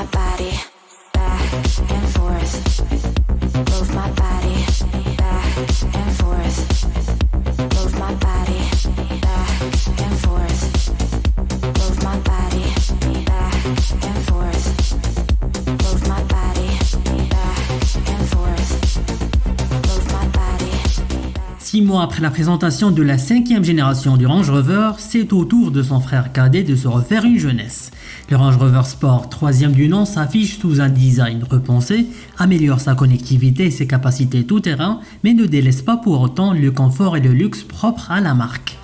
my body back and forth. Move my body back and forth. Move my body back and forth. Move my body back and forth. Move my body back and forth. Move my body. 6 mois après la présentation de la 5e génération du Range Rover, c'est au tour de son frère cadet de se refaire une jeunesse. Le Range Rover Sport, 3e du nom, s'affiche sous un design repensé, améliore sa connectivité et ses capacités tout-terrain, mais ne délaisse pas pour autant le confort et le luxe propres à la marque.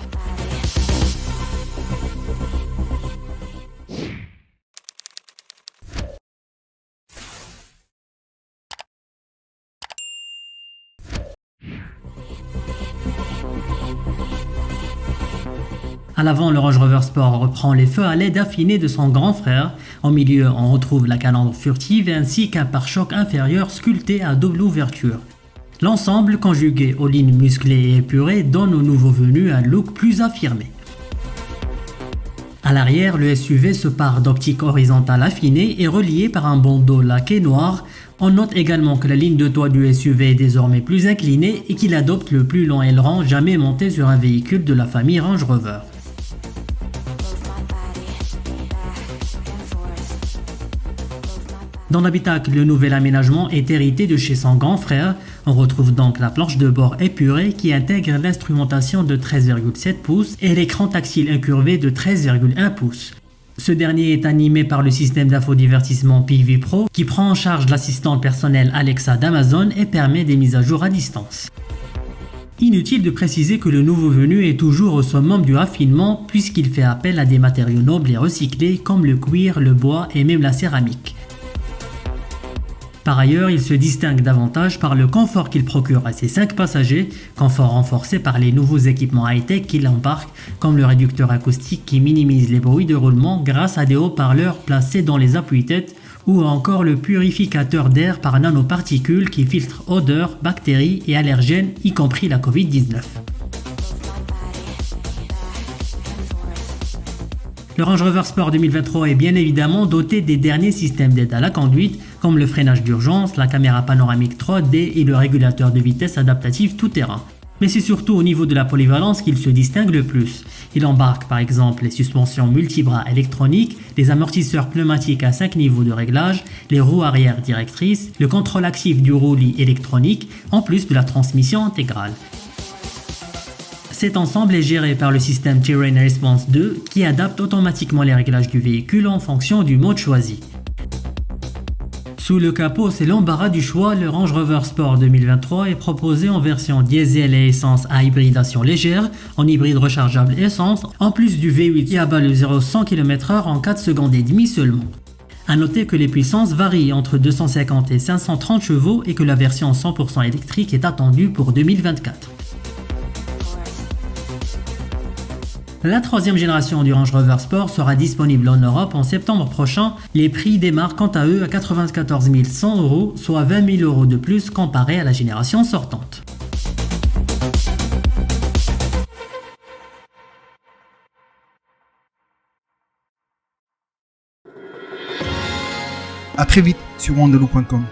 À l'avant, le Range Rover Sport reprend les feux à LED affinés de son grand frère. Au milieu, on retrouve la calandre furtive ainsi qu'un pare-choc inférieur sculpté à double ouverture. L'ensemble, conjugué aux lignes musclées et épurées, donne au nouveau venu un look plus affirmé. À l'arrière, le SUV se pare d'optique horizontale affinée et reliée par un bandeau laqué noir. On note également que la ligne de toit du SUV est désormais plus inclinée et qu'il adopte le plus long aileron jamais monté sur un véhicule de la famille Range Rover. Dans l'habitacle, le nouvel aménagement est hérité de chez son grand frère. On retrouve donc la planche de bord épurée qui intègre l'instrumentation de 13,7 pouces et l'écran tactile incurvé de 13,1 pouces. Ce dernier est animé par le système d'infodivertissement PV Pro qui prend en charge l'assistante personnelle Alexa d'Amazon et permet des mises à jour à distance. Inutile de préciser que le nouveau venu est toujours au summum du raffinement puisqu'il fait appel à des matériaux nobles et recyclés comme le cuir, le bois et même la céramique. Par ailleurs, il se distingue davantage par le confort qu'il procure à ses 5 passagers, confort renforcé par les nouveaux équipements high-tech qu'il embarque, comme le réducteur acoustique qui minimise les bruits de roulement grâce à des haut-parleurs placés dans les appuis-têtes, ou encore le purificateur d'air par nanoparticules qui filtre odeurs, bactéries et allergènes, y compris la Covid-19. Le Range Rover Sport 2023 est bien évidemment doté des derniers systèmes d'aide à la conduite, comme le freinage d'urgence, la caméra panoramique 3D et le régulateur de vitesse adaptatif tout-terrain. Mais c'est surtout au niveau de la polyvalence qu'il se distingue le plus. Il embarque par exemple les suspensions multibras électroniques, les amortisseurs pneumatiques à 5 niveaux de réglage, les roues arrière directrices, le contrôle actif du roulis électronique, en plus de la transmission intégrale. Cet ensemble est géré par le système Terrain Response 2 qui adapte automatiquement les réglages du véhicule en fonction du mode choisi. Sous le capot, c'est l'embarras du choix, le Range Rover Sport 2023 est proposé en version diesel et essence à hybridation légère, en hybride rechargeable essence, en plus du V8 qui abat le 0-100 km/h en 4 secondes et demie seulement. A noter que les puissances varient entre 250 et 530 chevaux et que la version 100% électrique est attendue pour 2024. La 3e génération du Range Rover Sport sera disponible en Europe en septembre prochain. Les prix démarrent quant à eux à 94 100 €, soit 20 000 € de plus comparé à la génération sortante. À très vite sur wandelou.com.